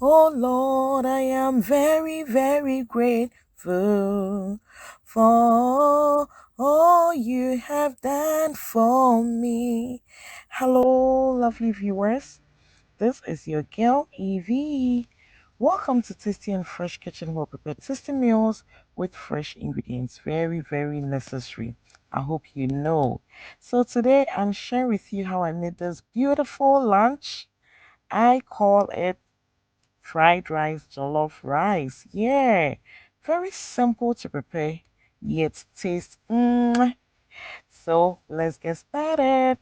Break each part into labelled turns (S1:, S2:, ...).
S1: Oh Lord, I am very, very grateful for all you have done for me. Hello, lovely viewers. This is your girl Evie. Welcome to Tasty and Fresh Kitchen, well prepared tasty meals with fresh ingredients. Very, very necessary. I hope you know. So today I'm sharing with you how I made this beautiful lunch. I call it fried rice jollof rice. Yeah, very simple to prepare, yet taste. So let's get started.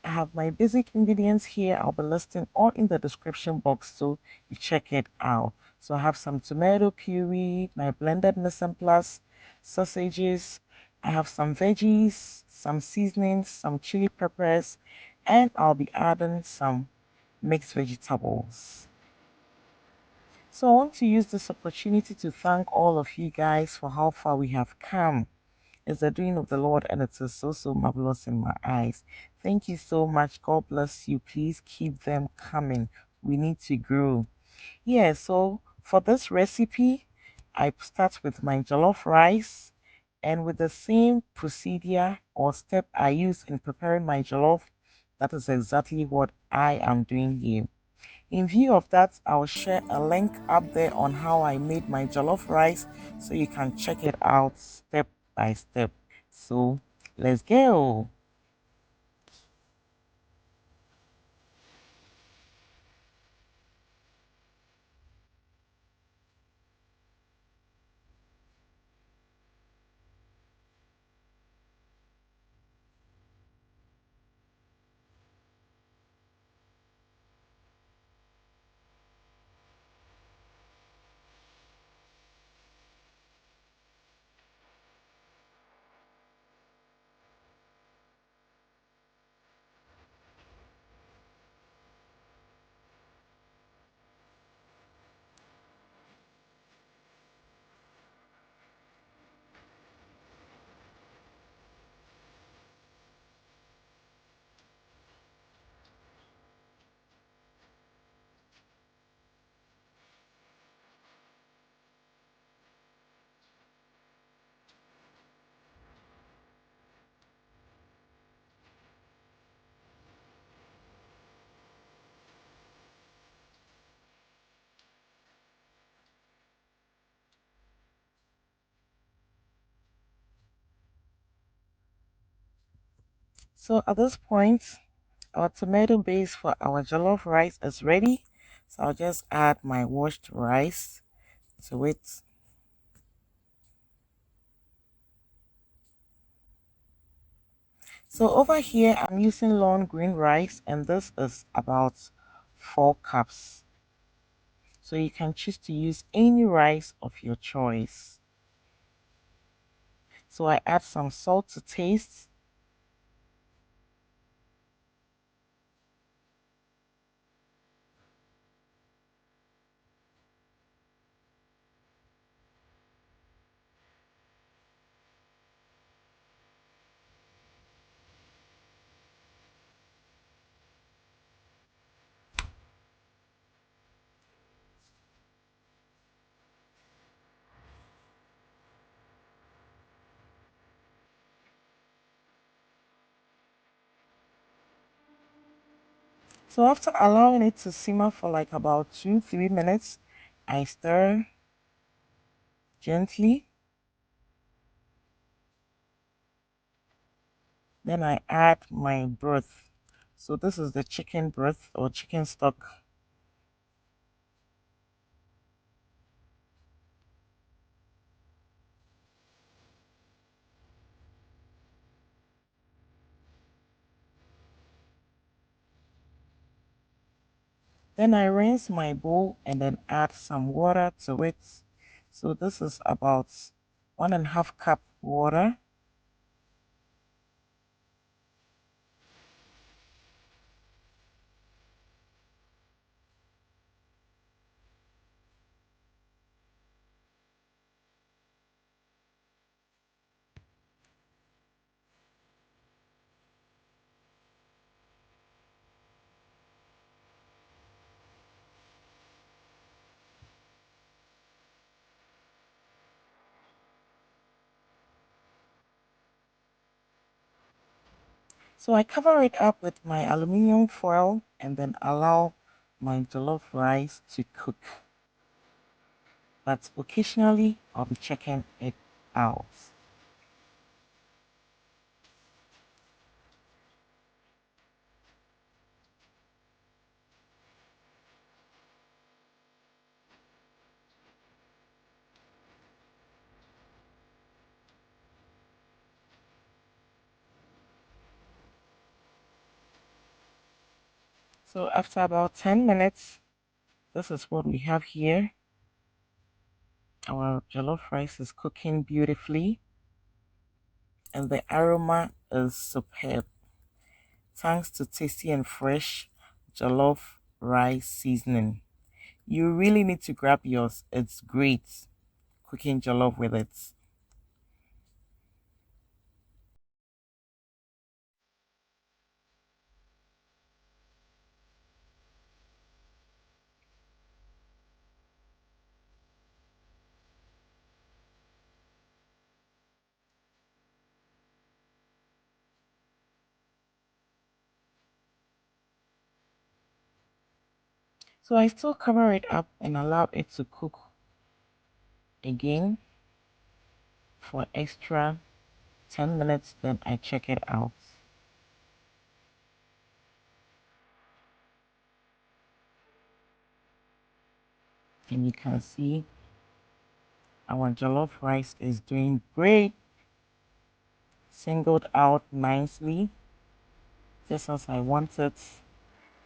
S1: I have my basic ingredients here. I'll be listing all in the description box so you check it out. So I have some tomato puree, my blended mise en place, sausages. I have some veggies, some seasonings, some chili peppers, and I'll be adding some mixed vegetables. So I want to use this opportunity to thank all of you guys for how far we have come. It's the doing of the Lord and it is so, so marvelous in my eyes. Thank you so much. God bless you. Please keep them coming. We need to grow. Yeah, so for this recipe, I start with my jollof rice and with the same procedure or step I use in preparing my jollof, that is exactly what I am doing here. In view of that, I'll share a link up there on how I made my jollof rice so you can check it out step by step. So let's go. So at this point, our tomato base for our jollof rice is ready. So I'll just add my washed rice to it. So over here, I'm using long green rice and this is about 4 cups. So you can choose to use any rice of your choice. So I add some salt to taste. So after allowing it to simmer for like about 2-3 minutes, I stir gently. Then I add my broth. So this is the chicken broth or chicken stock. Then I rinse my bowl and then add some water to it. So this is about 1.5 cup water. So I cover it up with my aluminium foil and then allow my jollof rice to cook. But occasionally I'll be checking it out. So after about 10 minutes, this is what we have here. Our jollof rice is cooking beautifully and the aroma is superb. Thanks to tasty and fresh jollof rice seasoning. You really need to grab yours. It's great cooking jollof with it. So I still cover it up and allow it to cook again for extra 10 minutes, then I check it out. And you can see our jollof rice is doing great, singled out nicely, just as I want it.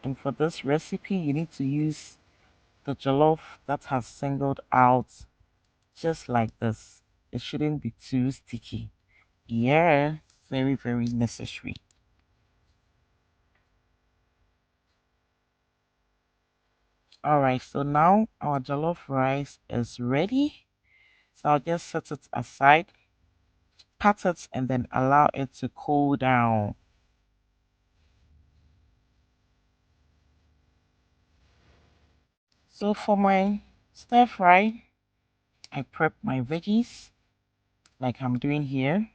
S1: And for this recipe, you need to use the jollof that has singled out just like this. It shouldn't be too sticky. Yeah, very, very necessary. Alright, so now our jollof rice is ready. So I'll just set it aside, pat it, and then allow it to cool down. So for my stir fry, I prep my veggies like I'm doing here.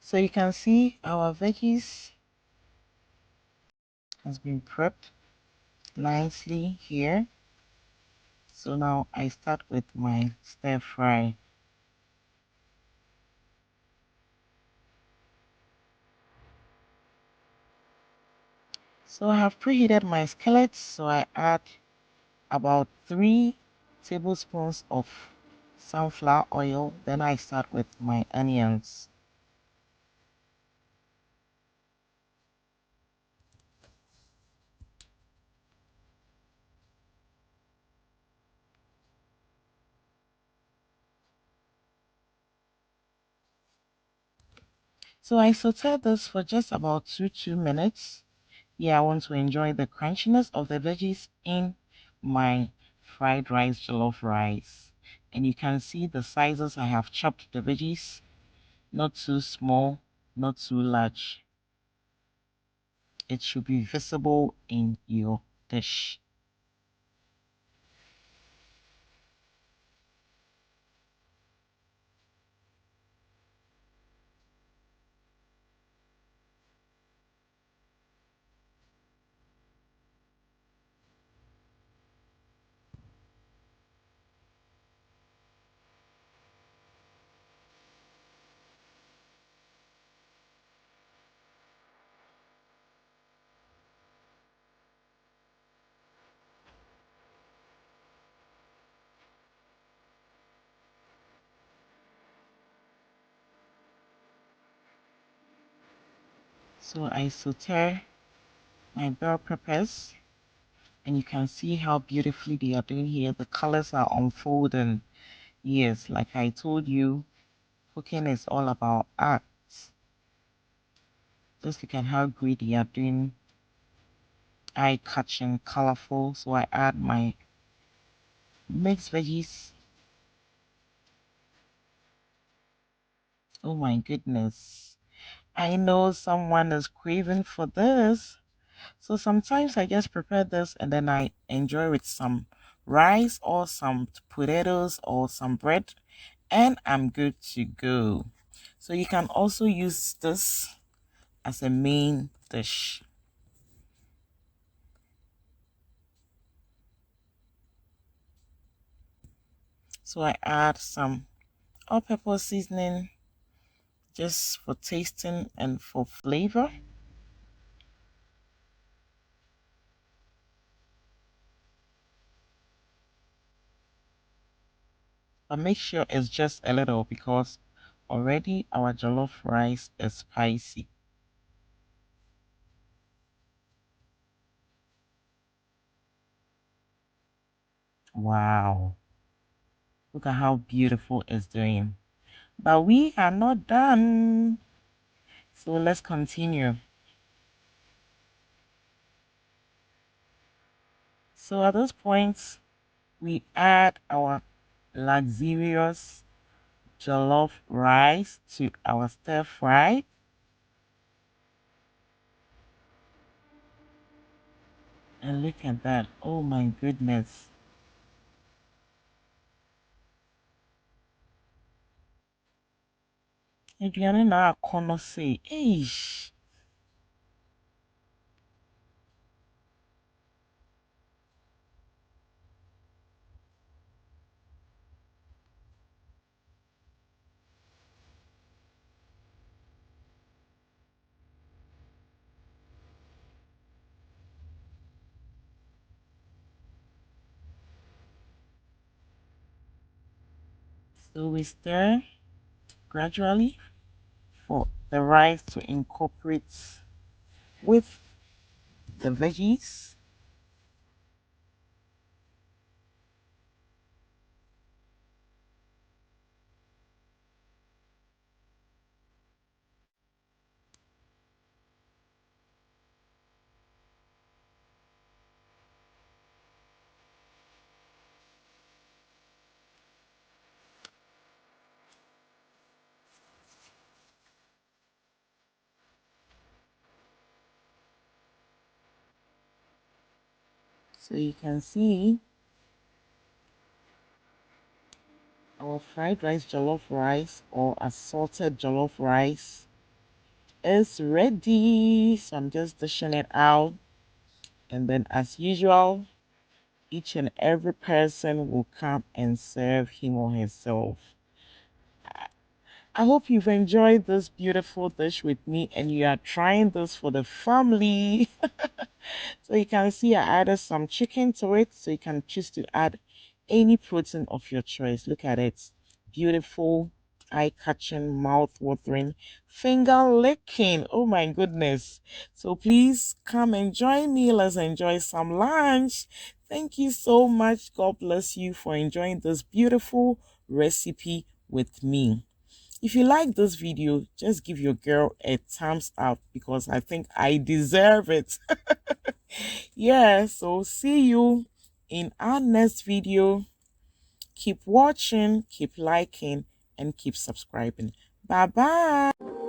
S1: So you can see our veggies has been prepped nicely here. So now I start with my stir fry. So I have preheated my skillet, so I add about 3 tablespoons of sunflower oil. Then I start with my onions. So I sauteed this for just about two minutes. Yeah, I want to enjoy the crunchiness of the veggies in my fried rice jollof rice. And you can see the sizes I have chopped the veggies. Not too small, not too large. It should be visible in your dish. So I saute my bell peppers, and you can see how beautifully they are doing here. The colors are unfolding. Yes, like I told you, cooking is all about art. Just look at how great they are doing, eye-catching, colorful. So I add my mixed veggies. Oh my goodness. I know someone is craving for this. So sometimes I just prepare this and then I enjoy with some rice or some potatoes or some bread, and I'm good to go. So you can also use this as a main dish. So I add some all-purpose seasoning just for tasting and for flavor. But make sure it's just a little because already our jollof rice is spicy. Wow. Look at how beautiful it's doing. But we are not done. So let's continue. So at this point, we add our luxurious jollof rice to our stir fry. And look at that. Oh my goodness. Aduane na akɔnɔ sei. Eish. So we stir gradually for the rice to incorporate with the veggies. So you can see our fried rice jollof rice or assorted jollof rice is ready. So I'm just dishing it out. And then as usual, each and every person will come and serve him or herself. I hope you've enjoyed this beautiful dish with me and you are trying this for the family. So you can see I added some chicken to it. So you can choose to add any protein of your choice. Look at it. Beautiful, eye-catching, mouth-watering, finger-licking. Oh my goodness. So please come and join me. Let's enjoy some lunch. Thank you so much. God bless you for enjoying this beautiful recipe with me. If you like this video, just give your girl a thumbs up because I think I deserve it. Yeah, so see you in our next video. Keep watching, keep liking, and keep subscribing. Bye bye.